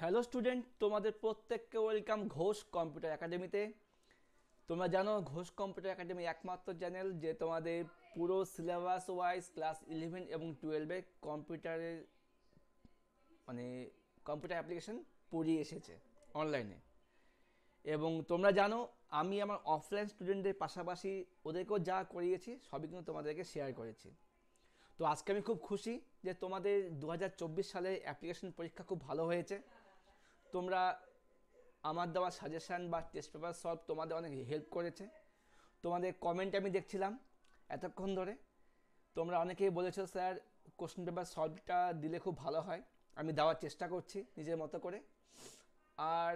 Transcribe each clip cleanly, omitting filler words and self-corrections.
Hello student, তোমাদের প্রত্যেককে welcome Ghosh computer একাডেমিতে। তোমরা জানো ঘোষ কম্পিউটার একাডেমি একমাত্র চ্যানেল যে তোমাদের পুরো সিলেবাস ওয়াইজ ক্লাস 11 এবং 12-এ কম্পিউটারের মানে কম্পিউটার অ্যাপ্লিকেশন পড়িয়ে এসেছে অনলাইনে। এবং তোমরা জানো আমি আমার অফলাইন স্টুডেন্টদের পাশাপাশি ওদেরকেও যা করিয়েছি সবই কিন্তু তোমাদেরকে শেয়ার করেছি। তো আজকে আমি খুব খুশি যে তোমাদের 2024 সালের অ্যাপ্লিকেশন পরীক্ষা খুব ভালো হয়েছে। তোমরা আমার দেওয়া সাজেশান বা টেস্ট পেপার সলভ তোমাদের অনেক হেল্প করেছে। তোমাদের কমেন্ট আমি দেখছিলাম এতক্ষণ ধরে, তোমরা অনেকেই বলেছো স্যার কোশ্চেন পেপার সলভটা দিলে খুব ভালো হয়। আমি দেওয়ার চেষ্টা করছি নিজের মতো করে। আর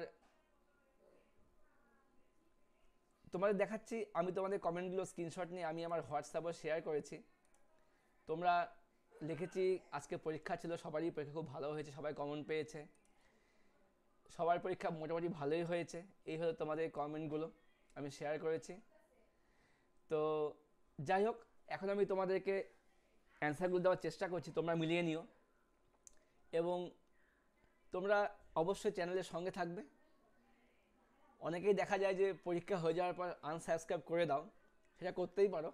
তোমাদের দেখাচ্ছি, আমি তোমাদের কমেন্টগুলো স্ক্রিনশট নিয়ে আমি আমার হোয়াটসঅ্যাপে শেয়ার করেছি। তোমরা লিখেছি আজকে পরীক্ষা ছিল, সবারই পরীক্ষা খুব ভালো হয়েছে, সবাই কমন পেয়েছে, সবার পরীক্ষা মোটামুটি ভালোই হয়েছে। এই হলো তোমাদের কমেন্টগুলো আমি শেয়ার করেছি। তো যাই হোক, এখন আমি তোমাদেরকে অ্যান্সারগুলো দেওয়ার চেষ্টা করছি, তোমরা মিলিয়ে নিও। এবং তোমরা অবশ্যই চ্যানেলের সঙ্গে থাকবে। অনেকেই দেখা যায় যে পরীক্ষা হয়ে যাওয়ার পর আনসাবস্ক্রাইব করে দাও, সেটা করতেই পারো।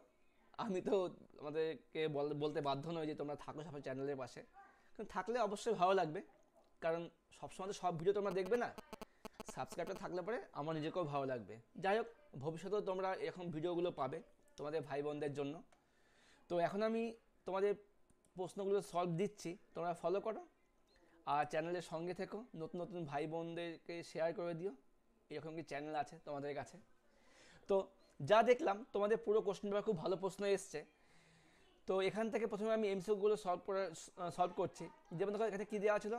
আমি তো আমাদেরকে বলতে বাধ্য নই যে তোমরা থাকো সবাই চ্যানেলের পাশে, কিন্তু থাকলে অবশ্যই ভালো লাগবে। কারণ সবসময় তো সব ভিডিও তোমরা দেখবে না, সাবস্ক্রাইবটা থাকলে পরে আমার নিজেকেও ভালো লাগবে। যাই হোক, ভবিষ্যতেও তোমরা এখন ভিডিওগুলো পাবে তোমাদের ভাই বোনদের জন্য। তো এখন আমি তোমাদের প্রশ্নগুলো সলভ দিচ্ছি, তোমরা ফলো করো আর চ্যানেলের সঙ্গে থেকো, নতুন নতুন ভাই বোনদেরকে শেয়ার করে দিও। এরকম কি চ্যানেল আছে তোমাদের কাছে? তো যা দেখলাম তোমাদের পুরো কোশ্চেন পেপার খুব ভালো প্রশ্ন এসছে। তো এখান থেকে প্রথমে আমি এমসিকিউগুলো সলভ করছি। যেমন দেখো এখানে কী দেওয়া ছিল,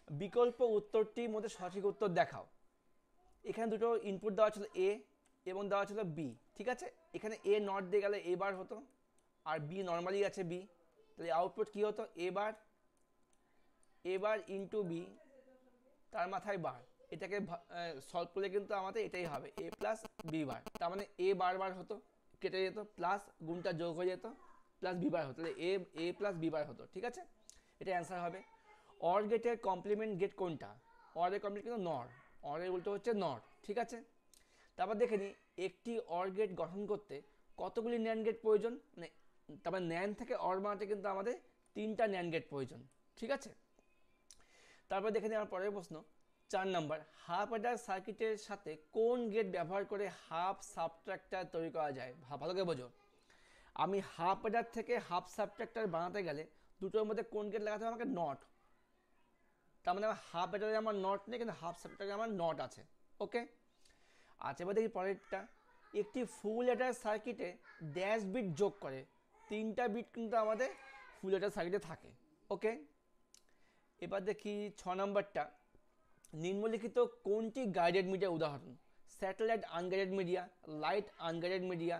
বিকল্প উত্তরটির মধ্যে সঠিক উত্তর দেখাও। এখানে দুটো ইনপুট দেওয়া ছিল এ এবং দেওয়া ছিল বি, ঠিক আছে। এখানে এ নট দিয়ে গেলে এ বার হতো, আর বি নর্মালি আছে বি, তাহলে আউটপুট কী হতো, এ বার ইন্টু বি, তার মাথায় বার। এটাকে সলভ করলে কিন্তু আমাদের এটাই হবে এ প্লাস বি বার, তার মানে এ বার হতো, কেটে যেত, প্লাস গুণটা যোগ হয়ে যেত, প্লাস বি বার হতো, তাহলে এ প্লাস বি বার হতো, ঠিক আছে। এটা অ্যান্সার হবে। অর গেটের কমপ্লিমেন্ট গেট কোনটা? অরের কমপ্লিমেন্ট কিন্তু নর, অরের উল্টো হচ্ছে নর, ঠিক আছে। তারপর দেখে নিই একটি অর গেট গঠন করতে কতগুলি ন্যান্ড গেট প্রয়োজন। মানে তারপর ন্যান্ড থেকে অর বানাতে কিন্তু আমাদের 3টা ন্যান্ড গেট প্রয়োজন, ঠিক আছে। তারপর দেখে নিই আমার পরের প্রশ্ন 4 নাম্বার, হাফ অ্যাডার সার্কিটের সাথে কোন গেট ব্যবহার করে হাফ সাবট্রাক্টর তৈরি করা যায়? ভালো করে বোঝো। আমি হাফ অ্যাডার থেকে হাফ সাবট্রাক্টর বানাতে গেলে দুটোর মধ্যে কোন গেট লাগাতে হবে আমাকে? নট। তার মানে আমার হাফ অ্যাডারে আমার নট নেই, কিন্তু হাফ সাবট্রাক্টরে আমার নট আছে। ওকে, আচ্ছা এবার দেখি পরেরটা, একটি ফুল অ্যাডার সার্কিটে ড্যাশ বিট যোগ করে 3টা বিট কিন্তু আমাদের ফুল অ্যাডার সার্কিটে থাকে। ওকে, এবার দেখি 6 নম্বরটা, নিম্নলিখিত কোনটি গাইডেড মিডিয়ার উদাহরণ? Satellite unguided media, light unguided media,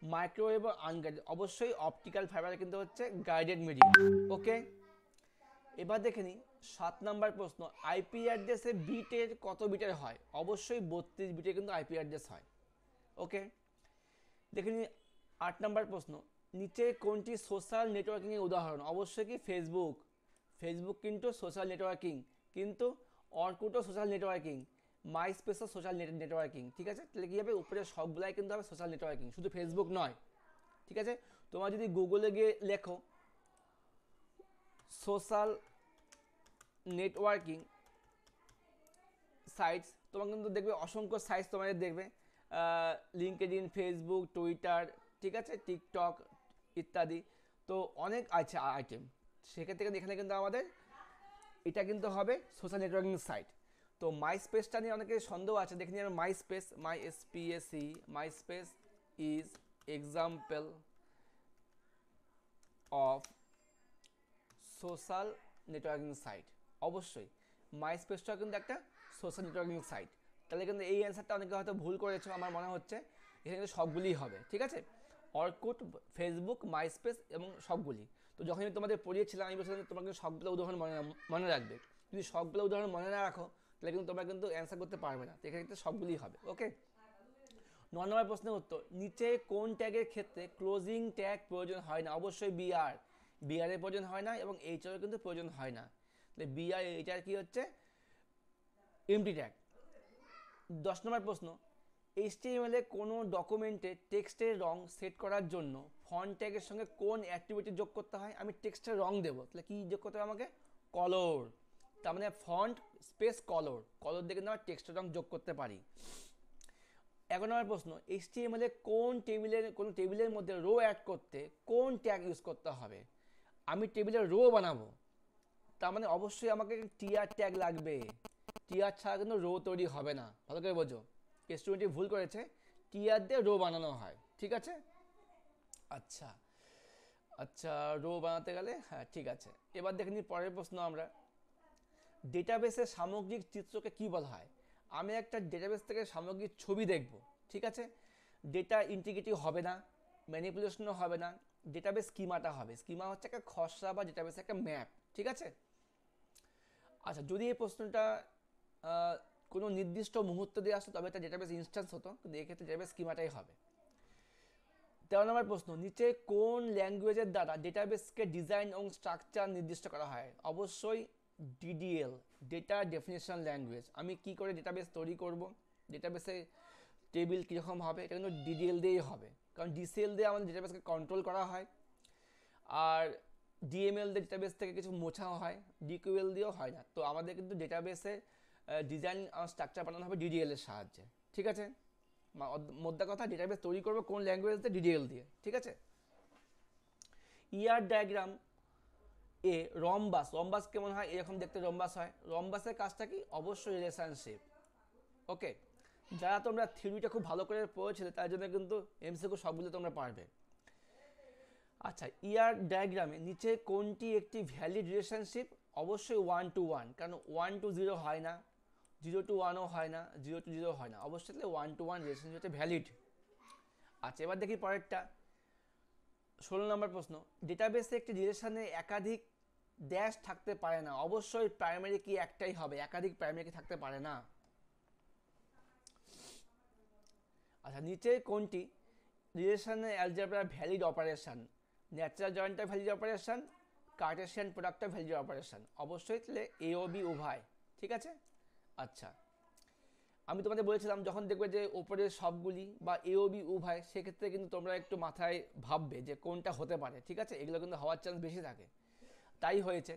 microwave unguided. অবশ্যই অপটিক্যাল ফাইবার কিন্তু হচ্ছে গাইডেড মিডিয়া। ওকে, এবার দেখে নিই 7 নাম্বার প্রশ্ন, আইপি অ্যাড্রেসে বিটের কত বিটের হয়? অবশ্যই 32 বিটের কিন্তু আইপি অ্যাড্রেস হয়। ওকে, দেখে নিই 8 নাম্বার প্রশ্ন, নিচে কোনটি সোশ্যাল নেটওয়ার্কিংয়ের উদাহরণ? অবশ্যই কি ফেসবুক। ফেসবুক কিন্তু সোশ্যাল নেটওয়ার্কিং, কিন্তু অর্কুটও সোশ্যাল নেটওয়ার্কিং, মাইস্পেসও সোশ্যাল নেটওয়ার্কিং, ঠিক আছে। তাহলে কী হবে, উপরে সবগুলাই কিন্তু হবে সোশ্যাল নেটওয়ার্কিং, শুধু ফেসবুক নয়, ঠিক আছে। তোমার যদি গুগলে গিয়ে লেখো সোশ্যাল নেটওয়ার্কিং সাইটস, তোমার কিন্তু দেখবে অসংখ্য সাইটস তোমাদের দেখবে, লিঙ্কডইন, ফেসবুক, টুইটার, ঠিক আছে, টিকটক ইত্যাদি। তো অনেক আছে আইটেম, সেক্ষেত্রে কিন্তু এখানে কিন্তু আমাদের এটা কিন্তু হবে সোশ্যাল নেটওয়ার্কিং সাইট। তো মাই স্পেসটা নিয়ে অনেকের সন্দেহ আছে, দেখে নিই MySpace, my SPAC, MySpace is example of social networking site. অবশ্যই মাই স্পেসটা কিন্তু একটা সোশ্যাল নেটওয়ার্কিং সাইট। তাহলে কিন্তু এই অ্যান্সারটা অনেকে হয়তো ভুল করেছো, আমার মনে হচ্ছে এখানে কিন্তু সবগুলিই হবে, ঠিক আছে। অর্কুট, ফেসবুক, মাইস্পেস এবং সবগুলি। তো যখন আমি তোমাদের পড়িয়েছিলাম আমি বলছিলাম তোমাকে সবগুলো উদাহরণ মনে রাখবে। যদি সবগুলো উদাহরণ মনে না রাখো তাহলে কিন্তু তোমরা কিন্তু অ্যান্সার করতে পারবে না। তো এখানে কিন্তু সবগুলিই হবে। ওকে, 9 নম্বর প্রশ্নের উত্তর, নিচে কোন ট্যাগের ক্ষেত্রে ক্লোজিং ট্যাগ প্রয়োজন হয় না? অবশ্যই বিআর এর প্রয়োজন হয় না এবং এইচআর কিন্তু প্রয়োজন হয় না। তাহলে বিআর এইচআর কি হচ্ছে, এমটি ট্যাগ। 10 নম্বর প্রশ্ন, HTML এ কোনো ডকুমেন্টে টেক্সটের রং সেট করার জন্য ফন্ট ট্যাগের সঙ্গে কোন অ্যাট্রিবিউট যোগ করতে হয়? আমি টেক্সটের রং দেবো, তাহলে কি যোগ করতে হবে আমাকে? কলর। তার মানে ফন্ট স্পেস কলর, কলর দিয়ে কিন্তু আমরা টেক্সটের রং যোগ করতে পারি। 11 নম্বর প্রশ্ন, HTML এ কোনো টেবিলের মধ্যে রো অ্যাড করতে কোন ট্যাগ ইউজ করতে হবে? আমি টেবিলের রো বানাবো, তার মানে অবশ্যই আমাকে টিআর ট্যাগ লাগবে। টিআর ছাড়া কিন্তু রো তৈরি হবে না, ভালো করে বোঝো। স্টুডেন্টটি ভুল করেছে, টিআর দিয়ে রো বানানো হয়, ঠিক আছে? আচ্ছা আচ্ছা, রো বানাতে গেলে হ্যাঁ ঠিক আছে। এবার দেখে নিই পরের প্রশ্ন আমরা, ডেটাবেসের সামগ্রিক চিত্রকে কি বলা হয়? আমি একটা ডেটাবেস থেকে সামগ্রিক ছবি দেখব, ঠিক আছে? ডেটা ইন্টিগ্রিটি হবে না, ম্যানিপুলেশনও হবে না, ডেটাবেস স্কিমাটা হবে। স্কিমা হচ্ছে একটা খসড়া বা ডেটাবেস একটা ম্যাপ, ঠিক আছে? আচ্ছা, যদি এই প্রশ্নটা কোনো নির্দিষ্ট মুহূর্ত দিয়ে আসতো তবে একটা ডেটাবেস ইনস্ট্যান্স হতো, কিন্তু এক্ষেত্রে ডেটাবেস স্কিমাটাই হবে। 13 নম্বর প্রশ্ন, নিচে কোন ল্যাঙ্গুয়েজের দ্বারা ডেটাবেসকে ডিজাইন এবং স্ট্রাকচার নির্দিষ্ট করা হয়? অবশ্যই ডিডিএল, ডেটা ডেফিনেশন ল্যাঙ্গুয়েজ। আমি কি করে ডেটাবেস তৈরি করব, ডেটাবেসে টেবিল কীরকম হবে, এটা কিন্তু ডিডিএল দিয়েই হবে, কারণ ডিসিএল দিয়ে আমাদের ডেটাবেসকে কন্ট্রোল করা হয়, আর ডিএমএল দিয়ে ডেটাবেস থেকে কিছু মোছাও হয়, ডিকিউএল দিয়েও হয় না। তো আমাদের কিন্তু ডেটাবেসে ডিজাইন আর স্ট্রাকচার বানানো হবে ডিডিএল এর সাহায্যে, ঠিক আছে? মোদ্দা কথা, ডেটাবেস তৈরি করবো কোন ল্যাঙ্গুয়েজ দিয়ে? ডিডিএল দিয়ে, ঠিক আছে? ইয়ার ডায়াগ্রাম এ রম্বাস, রম্বাস কেমন হয়? এরকম দেখতে রম্বাস হয়। রম্বাসের কাজটা কি? অবশ্যই রিলেশনশিপ। ওকে, যারা তোমরা থিওরিটা খুব ভালো করে পড়েছিলে তার জন্য কিন্তু এমসিকিউ সবগুলো তোমরা পারবে। আচ্ছা, ইয়ার ডায়াগ্রামে নিচে কোনটি একটি ভ্যালিড রিলেশনশিপ? অবশ্যই 1 to 1, কারণ 1 to 0 হয় না, 0 to 1ও হয় না, 0 to 0 হয় না, অবশ্যই 1 to 1 রিলেশনশিপ হচ্ছে ভ্যালিড। আচ্ছা, এবার দেখি পরেরটা, 16 নম্বর প্রশ্ন, ডেটাবেসে একটি রিলেশনে একাধিক ড্যাশ থাকতে পারে না, অবশ্যই প্রাইমারি কি একটাই হবে, একাধিক প্রাইমারি কি থাকতে পারে না। আচ্ছা, নিচে কোনটি রিলেশনে অ্যালজেব্রা ভ্যালিড অপারেশন? ন্যাচারাল জয়েন্টটা ভ্যালিড অপারেশন, কার্টেশিয়ান প্রোডাক্টটা ভ্যালিড অপারেশন, অবশ্যই তাহলে এ ও বি উভয়, ঠিক আছে? আচ্ছা, আমি তোমাদের বলেছিলাম যখন দেখবে যে ওপরের সবগুলি বা এ ও বি উভয়, সেক্ষেত্রে কিন্তু তোমরা একটু মাথায় ভাববে যে কোনটা হতে পারে, ঠিক আছে? এগুলো কিন্তু হওয়ার চান্স বেশি থাকে, তাই হয়েছে।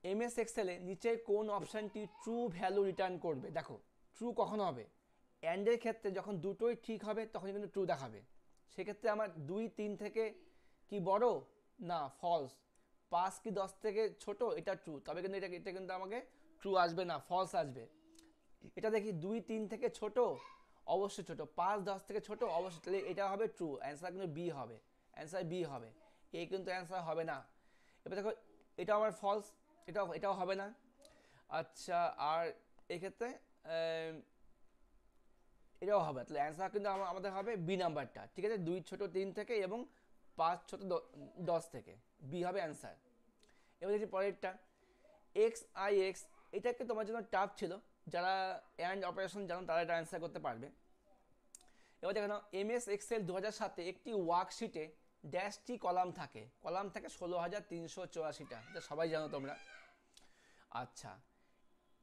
এমএস এক্সেলে নিচে কোন অপশানটি ট্রু ভ্যালু রিটার্ন করবে? দেখো, ট্রু কখন হবে? অ্যান্ডের ক্ষেত্রে যখন দুটোই ঠিক হবে তখন কিন্তু ট্রু দেখাবে। সেক্ষেত্রে আমার 2, 3 থেকে কি বড় না ফলস, 5 কি 10 থেকে ছোট, এটা ট্রু, তবে কিন্তু এটা কিন্তু আমাকে ট্রু আসবে না, ফলস আসবে। এটা দেখি 2, 3 থেকে ছোট, অবশ্যই ছোট, 5, 10 থেকে ছোট, অবশ্যই, তাহলে এটা হবে ট্রু, অ্যান্সার কিন্তু বি হবে, অ্যান্সার বি হবে, এ কিন্তু অ্যান্সার হবে না। এবার দেখো, এটা আমার ফলস, এটাও হবে না। আচ্ছা, আর এক্ষেত্রে এটাও হবে, তাহলে অ্যান্সার কিন্তু আমাদের হবে বি নাম্বারটা, ঠিক আছে? 2 ছোট 3 থেকে এবং 5 ছোট 10 থেকে, বি হবে অ্যান্সার। এবার দেখছি পরেরটা, এক্স আই এক্স, এটা একটু তোমার জন্য টাফ ছিল, যারা অ্যান্ড অপারেশন জানো তারা এটা অ্যান্সার করতে পারবে। এবার দেখো, এমএস এক্সেল 2007-এ একটি ওয়ার্কশিটে ড্যাশটি কলাম থাকে, 16,384টা, এটা সবাই জানো তোমরা। আচ্ছা,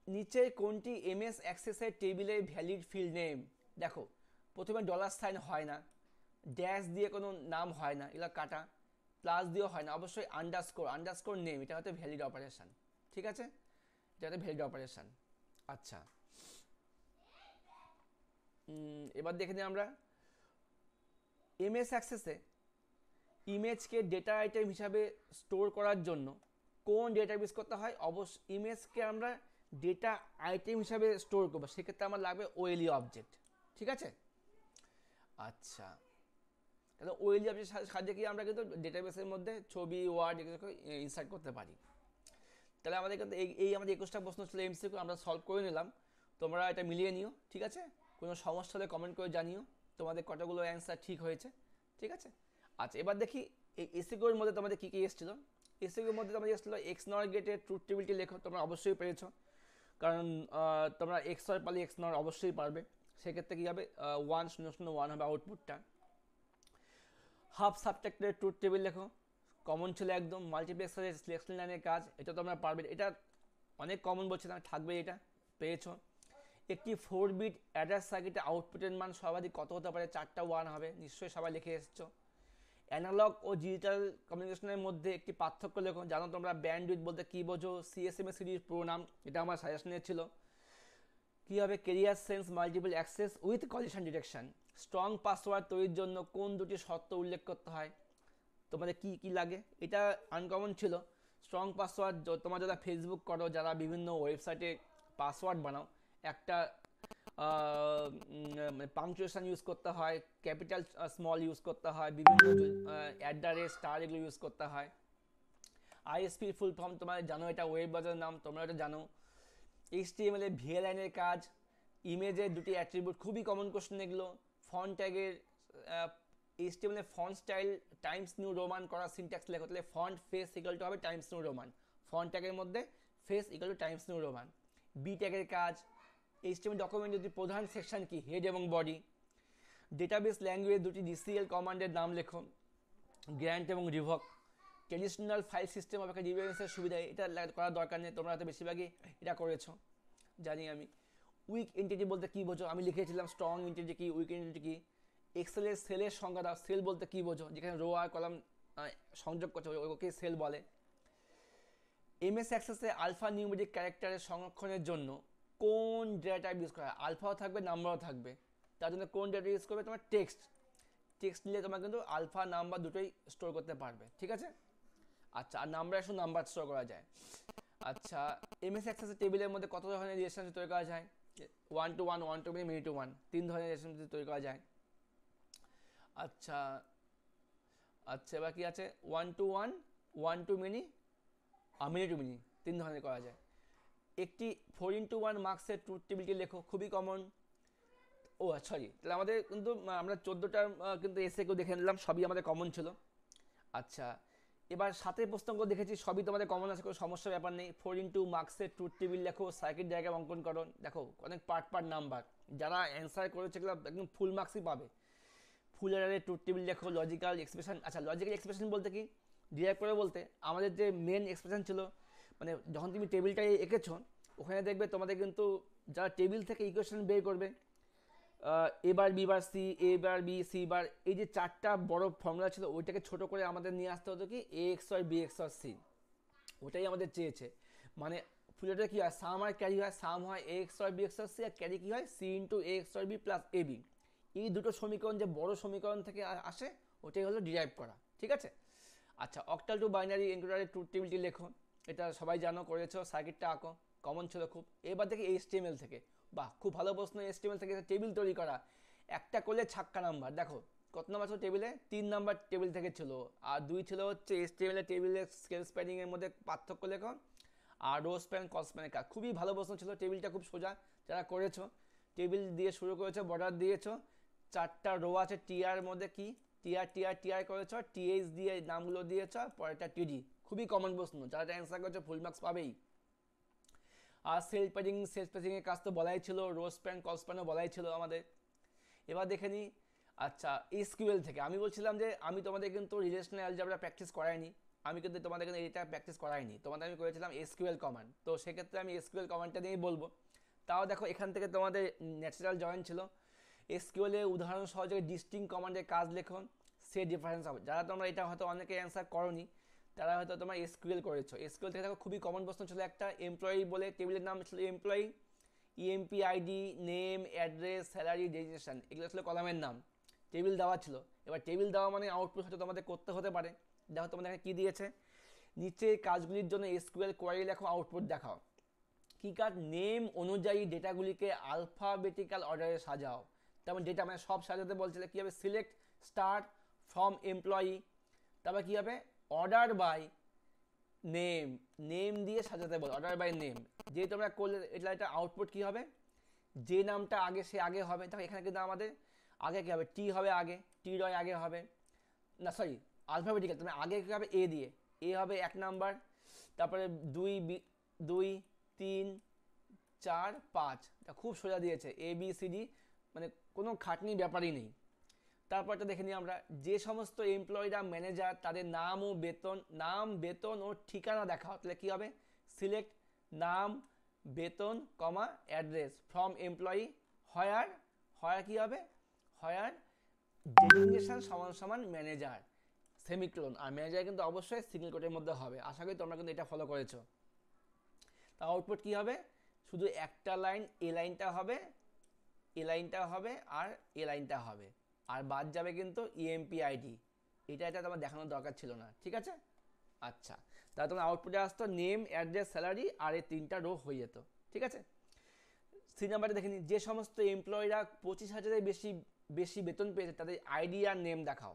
নিচে কোনটি এমএস অ্যাক্সেসের টেবিলের ভ্যালিড ফিল্ড নেম? দেখো, প্রথমে ডলার সাইন হয় না, ড্যাশ দিয়ে কোনো নাম হয় না, এগুলো কাটা, প্লাস দিয়েও হয় না, অবশ্যই আন্ডারস্কোর নেম, এটা হচ্ছে ভ্যালিড অপারেশন, ঠিক আছে? এটা হচ্ছে ভ্যালিড অপারেশন। আচ্ছা, এবার দেখে নিই আমরা, এমএস অ্যাক্সেসে ইমেজকে ডেটা আইটেম হিসাবে স্টোর করার জন্য কোন ডেটাবেস করতে হয়? ইমেজকে আমরা ডেটা আইটেম হিসাবে স্টোর করবো, সেক্ষেত্রে আমার লাগবে ওএলই অবজেক্ট, ঠিক আছে? আচ্ছা, তাহলে ওএলই অবজেক্ট সাহায্যে কি আমরা কিন্তু ডেটাবেসের মধ্যে ছবি, ওয়ার্ড এগুলো ইনসার্ট করতে পারি। তাহলে আমাদের কিন্তু এই আমাদের 21টা প্রশ্ন ছিল এমসিকিউ, আমরা সলভ করে নিলাম। তোমরা এটা মিলিয়ে নিও, ঠিক আছে? কোনো সমস্যা হলে কমেন্ট করে জানিও তোমাদের কতগুলো অ্যান্সার ঠিক হয়েছে, ঠিক আছে? আচ্ছা, এবার দেখি এই এসিকিউর মধ্যে তোমাদের কী কী এসেছিলো। এসিকিউর মধ্যে তোমাদের এসেছিলো এক্স নর গেটের ট্রুথ টেবিলটি লেখো, তোমরা অবশ্যই পেরেছো, কারণ তোমরা এক্স নর পারলে এক্স নর অবশ্যই পারবে। সেক্ষেত্রে কী হবে, 1, 0, 0, 1 হবে আউটপুটটা। হাফ সাবট্রাক্টের ট্রুথ টেবিল লেখো, কমন ছিল একদম। মাল্টিপ্লেক্সারের সিলেকশন লাইনের কাজ, এটা তোমরা পারবে, এটা অনেক কমন বলছে না, থাকবে এটা, পেয়েছো। একটি 4 বিট অ্যাডার সার্কিটে আউটপুটের মান সর্বাধিক কত হতে পারে? 4টা 1 হবে, নিশ্চয়ই সবাই লিখে এসেছো। অ্যানালগ ও ডিজিটাল কমিউনিকেশনের মধ্যে একটি পার্থক্য লেখো। জানো তোমরা ব্যান্ডউইথ বলতে কী বোঝো? সিএসএমএ সিরিজ পুরো নাম, এটা আমার সাজেশনে ছিল। কী হবে? Career sense multiple access with collision detection. Strong password তৈরির জন্য কোন দুটি শর্ত উল্লেখ করতে হয়? তোমাদের কি কি লাগে? এটা আনকমন ছিল। স্ট্রং পাসওয়ার্ড, তোমরা যারা ফেসবুক করো, যারা বিভিন্ন ওয়েবসাইটে পাসওয়ার্ড বানাও, একটা পাংচুয়েশন ইউজ করতে হয়, ক্যাপিটাল স্মল ইউজ করতে হয়, বিভিন্ন @ স্টার এগুলো ইউজ করতে হয়। আইএসপি ফুল ফর্ম তোমরা জানো, এটা ওয়েব ব্রাউজারের নাম, তোমরা এটা জানো। HTML এ VLN এর কাজ, ইমেজের দুটি অ্যাট্রিবিউট, খুবই কমন কোশ্চেন এগুলো। ফন্ট ট্যাগের HTML এ font style Times New Roman করা সিনট্যাক্স লেখো, তাহলে ফন্ট ফেস ইকুয়াল টু হবে টাইমস নিউ রোমান। ফন্ট ট্যাগের মধ্যে face equal to Times New Roman. B ট্যাগের কাজ, HTML ডকুমেন্টের দুটি প্রধান সেকশন কি? হেড এবং বডি। ডেটাবেস ল্যাঙ্গুয়েজ দুটি DCL কমান্ডের নাম লেখো, গ্র্যান্ট এবং রিভক। ট্র্যাডিশনাল ফাইল সিস্টেম অপেক্ষা ডিভিএসের সুবিধা, এটা করার দরকার নেই, তোমরা হয়তো বেশিরভাগই এটা করেছো, জানি আমি। উইক এন্টিটি বলতে কী বোঝো? আমি লিখেছিলাম স্ট্রং এন্টিটি কি, উইক এন্টিটি কি। এক্সেলের সেলের সংজ্ঞা দাও। সেল বলতে কী বোঝো? যেখানে রো আর কলাম সংযোগ করছে ওকে সেল বলে। MS অ্যাক্সেসে আলফা নিউমেরিক ক্যারেক্টারের সংরক্ষণের জন্য কোন ডেটা টাইপ ইউজ করা হয়? আলফাও থাকবে, নাম্বারও থাকবে। তার জন্য কোন ডেটা ইউজ করবে? তোমার টেক্সট নিলে তোমার কিন্তু আলফা নাম্বার দুটোই স্টোর করতে পারবে, ঠিক আছে? আচ্ছা, আর নাম্বার শুধু নাম্বার স্টোর করা যায়। আচ্ছা, MS অ্যাক্সেসের টেবিলের মধ্যে কত ধরনের রিলেশনশিপ তৈরি করা যায়? 1 to 1, 1 to many, many to 1, 3 ধরনের রিলেশনশিপ তৈরি করা যায়। আচ্ছা আচ্ছা, এবার কি আছে? 1 to 1, 1 to many, many to many, 3 ধরনের করা যায়। একটি 4x1 মার্কসের ট্রুথ টেবিলটি লেখো, খুবই কমন। ও সরি, তাহলে আমাদের কিন্তু আমরা 14টার কিন্তু এসে কেউ দেখে নিলাম, সবই আমাদের কমন ছিল। আচ্ছা, এবার সাথে প্রশ্নগুলো দেখেছি, সবই তোমাদের কমন আছে, কোনো সমস্যার ব্যাপার নেই। 4x মার্কসের ট্রুথ টেবিল লেখো, সার্কিট ডায়াগ্রাম অঙ্কন করো। দেখো অনেক পার্ট নাম্বার, যারা অ্যান্সার করেছে এগুলো একদম ফুল মার্কসই পাবে। ফুল এরারে ট্রুথ টেবিল লেখো, লজিক্যাল এক্সপ্রেশন। আচ্ছা, লজিক্যাল এক্সপ্রেশন বলতে কি? ডিরাইভ করে বলতে আমাদের যে মেন এক্সপ্রেশন ছিল, মানে যখন তুমি টেবিলটা এঁকেছো, ওখানে দেখবে তোমাদের কিন্তু যারা টেবিল থেকে ইকুয়েশন বের করবে, এ বার বি বার সি, এ বার বি সি বার, এই যে 4টা বড় ফর্মুলা ছিল, ওইটাকে ছোট করে আমাদের নিয়ে আসতে হতো কি এ এক্স আর বি এক্স আর সি। ওটাই আমাদের চেয়েছে। মানে ফুলেটা কী হয়? সাম আর ক্যারি হয়। সাম হয় এ এক্স আর বি এক্স আর সি, আর ক্যারি কী হয়? C into A x R B plus A B. এই দুটো সমীকরণ যে বড় সমীকরণ থেকে আসে, ওটাই হলো ডিরাইভ করা, ঠিক আছে? আচ্ছা, অক্টাল টু বাইনারি এনকোডারের ট্রুথ টেবিলটি লেখো, এটা সবাই জানো, করেছো। সার্কিটটা আঁকো, কমন ছিল খুব। এবার দেখি HTML থেকে, বাহ খুব ভালো প্রশ্ন। HTML থেকে টেবিল তৈরি করা, একটা করলে ছাক্কা নাম্বার। দেখো কত নাম্বার ছিল টেবিলে? 3 নাম্বার টেবিল থেকে ছিল, আর 2 ছিল হচ্ছে HTML এর টেবিলের স্কেল স্প্যানিং এর মধ্যে পার্থক্য লেখো, আর রো স্প্যান কল স্প্যানের কাজ। খুবই ভালো প্রশ্ন ছিল, টেবিলটা খুব সোজা, যারা করেছো। টেবিল দিয়ে শুরু করেছো, বর্ডার দিয়েছো, 4টা রো আছে, টিআর মধ্যে কি টিআর করেছো, TH দিয়ে নামগুলো দিয়েছো, পরেরটা TD। খুবই কমন প্রশ্ন, যারা অ্যান্সার করেছো ফুল মার্কস পাবেই। আর সেলফ পেজিং এর কাজ তো বলাই ছিল, রো স্প্যান কল স্প্যানও বলাই ছিল আমাদের। এবার দেখে নিই। আচ্ছা, SQL থেকে আমি বলছিলাম যে আমি তোমাদের কিন্তু রিলেশনাল অ্যালজেব্রা প্র্যাকটিস করাইনি, আমি কিন্তু তোমাদের কিন্তু এটা প্র্যাকটিস করাইনি, তোমাদের আমি করেছিলাম SQL কমান্ড। তো সেক্ষেত্রে আমি SQL কমান্ডটা নিয়েই বলবো। তাও দেখো এখান থেকে তোমাদের ন্যাচারাল জয়েন ছিল। SQL এর উদাহরণ সহযোগে ডিস্টিং কমান্ডের কাজ লেখো, সে ডিফারেন্স হবে। যারা তোমরা এটা হয়তো অনেকে অ্যান্সার করোনি, তারা হয়তো তোমরা SQL করেছো। SQL থেকে দেখো খুবই কমন প্রশ্ন ছিল একটা, এমপ্লয়ি বলে টেবিলের নাম ছিল employee, EMP ID, name, address, salary, registration, এগুলো ছিল কলামের নাম। টেবিল দেওয়া ছিল, এবার টেবিল দেওয়া মানে আউটপুট হয়তো তোমাদের করতে হতে পারে। দেখো তোমাদের এখানে কী দিয়েছে, নিচে কাজগুলির জন্য SQL কোয়ারি লেখো, আউটপুট দেখাও। কী কাজ? নেম অনুযায়ী ডেটাগুলিকে আলফাবেটিক্যাল অর্ডারে সাজাও। তেমন ডেটা মানে সব সাজাতে বলছিলে, কী হবে? সিলেক্ট স্টার্ট ফ্রম এমপ্লয়ি, তারপর কী হবে? অর্ডার বাই নেম দিয়ে সাজাতে বল, অর্ডার বাই নেম। যেহেতু আমরা করলে এটা আউটপুট কী হবে? যে নামটা আগে সে আগে হবে। দেখো এখানে কিন্তু আমাদের আগে কী হবে? টি হবে আগে, টি রয় আগে হবে না, সরি আলফাবেটিক্যাল, তুমি আগে কী হবে? এ দিয়ে, এ হবে 1 নাম্বার, তারপরে 2, 2, 3, 4, 5, খুব সোজা দিয়েছে, ABCD, মানে কোনো খাটনির ব্যাপারই নেই। তারপরটা দেখে নিই আমরা, যে সমস্ত এমপ্লয়িরা ম্যানেজার, তাদের নাম, বেতন ও ঠিকানা দেখাও। তাহলে কী হবে? সিলেক্ট নাম, বেতন কমা অ্যাড্রেস ফ্রম এমপ্লয়ি হয়ার, হয়ার কি হবে, হয়ার ডেজিগনেশন সমান সমান ম্যানেজার সেমিক্লোন, আর ম্যানেজার কিন্তু অবশ্যই সিঙ্গেল কোটের মধ্যে হবে। আশা করি তোমরা কিন্তু এটা ফলো করেছো। তা আউটপুট কি হবে, শুধু একটা লাইন এ লাইনটা হবে, এ লাইনটা হবে আর এ লাইনটা হবে, আর বাদ যাবে কিন্তু ইএমপি আইডি। এটা তোমার দেখানোর দরকার ছিল না, ঠিক আছে। আচ্ছা, তাহলে তোমার আউটপুটে আসতো নেম অ্যাড্রেস স্যালারি আর এই 3টা রো হয়ে যেত, ঠিক আছে। সি নাম্বারে দেখে নিই, যে সমস্ত এমপ্লয়িরা 25,000-এর বেশি বেশি বেতন পেয়েছে তাদের আইডি আর নেম দেখাও।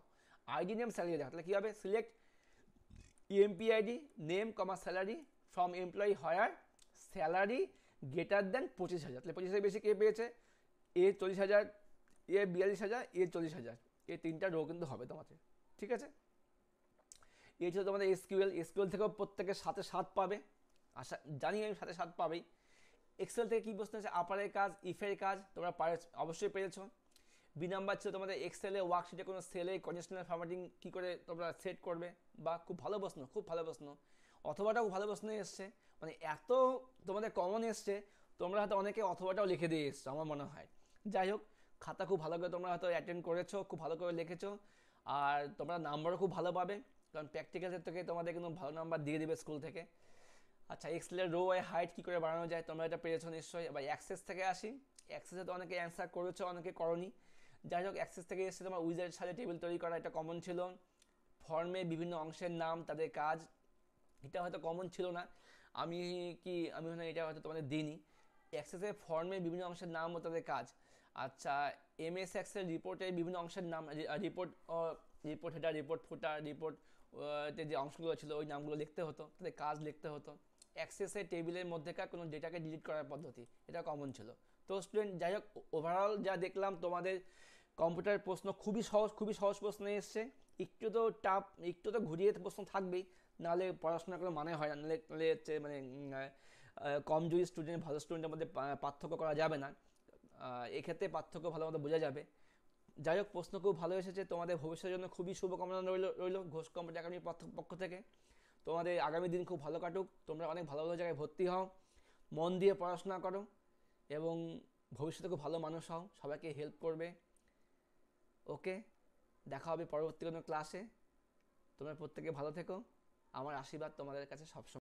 আইডি নেম স্যালারি দেখাও, তাহলে কী হবে, select EMP ID name comma salary from employee where salary greater than 25,000, তাহলে 25,000 বেশি কে পেয়েছে, এ 40,000, এ 42,000, এ 40,000, এই 3টা রো কিন্তু হবে তোমাদের, ঠিক আছে। এই ছিল তোমাদের এসকিউএল। এসকিউএল থেকেও প্রত্যেকের সাথে 7 পাবে, আশা জানি আমি সাথে 7 পাবেই। এক্সেল থেকে কী প্রশ্ন আছে, আপারের কাজ ইফের কাজ তোমরা অবশ্যই পেরেছো। বি নাম্বার ছিল তোমাদের এক্সেলে ওয়ার্কশিটে কোনো সেলে কন্ডিশনাল ফরম্যাটিং কী করে তোমরা সেট করবে, বা খুব ভালো প্রশ্ন, খুব ভালো প্রশ্ন, অথবাটাও ভালো প্রশ্ন এসছে, মানে এত তোমাদের কমন এসছে, তোমরা হয়তো অনেকে অথবাটাও লিখে দিয়ে এসছো আমার মনে হয়। যাই হোক, খাতা খুব ভালো করে তোমরা হয়তো অ্যাটেন্ড করেছো, খুব ভালো করে লিখেছো, আর তোমরা নাম্বারও খুব ভালো পাবে, কারণ প্র্যাকটিক্যালের থেকে তোমাদের কিন্তু ভালো নাম্বার দিয়ে দেবে স্কুল থেকে। আচ্ছা, এক্সেলের রো এ হাইট কী করে বাড়ানো যায় তোমরা এটা পেরেছো নিশ্চয়ই। এবার অ্যাক্সেস থেকে আসি, অ্যাক্সেসে তো অনেকে অ্যান্সার করেছো, অনেকে করনি। যাই হোক, অ্যাক্সেস থেকে এসে তোমার উইজার্ডের সাথে টেবিল তৈরি করা, এটা কমন ছিল। ফর্মে বিভিন্ন অংশের নাম তাদের কাজ, এটা হয়তো কমন ছিল না, আমি মনে হয় এটা হয়তো তোমাদের দিইনি। অ্যাক্সেসে ফর্মে বিভিন্ন অংশের নাম ও তাদের কাজ। আচ্ছা, এমএস এক্সেল রিপোর্টে বিভিন্ন অংশের নাম, রিপোর্ট হেডার, রিপোর্ট ফুটার, রিপোর্ট যে অংশগুলো ছিল ওই নামগুলো লিখতে হতো, তাদের কাজ লিখতে হতো। অ্যাক্সেসে টেবিলের মধ্যেকার কোনো ডেটাকে ডিলিট করার পদ্ধতি, এটা কমন ছিল। তো স্টুডেন্ট, যাই হোক, ওভারঅল যা দেখলাম তোমাদের কম্পিউটার প্রশ্ন খুবই সহজ প্রশ্ন এসছে। একটু তো টাফ, একটু তো ঘুরিয়ে প্রশ্ন থাকবেই, নাহলে পড়াশোনা কোনো মানে হয় না, নাহলে হচ্ছে মানে কমজোরি স্টুডেন্ট ভালো স্টুডেন্টের মধ্যে পার্থক্য করা যাবে না। এক্ষেত্রে পার্থক্য ভালো মতো বোঝা যাবে। যাই হোক, প্রশ্ন খুব ভালো এসেছে, তোমাদের ভবিষ্যতের জন্য খুবই শুভকামনা রইল ঘোষ কম্পিউটার একাডেমির পক্ষ থেকে। তোমাদের আগামী দিন খুব ভালো কাটুক, তোমরা অনেক ভালো ভালো জায়গায় ভর্তি হও, মন দিয়ে পড়াশোনা করো এবং ভবিষ্যতে খুব ভালো মানুষ হও, সবাইকে হেল্প করবে। ওকে, দেখা হবে পরবর্তী কোনো ক্লাসে। তোমরা প্রত্যেকে ভালো থেকো, আমার আশীর্বাদ তোমাদের কাছে সবসময়।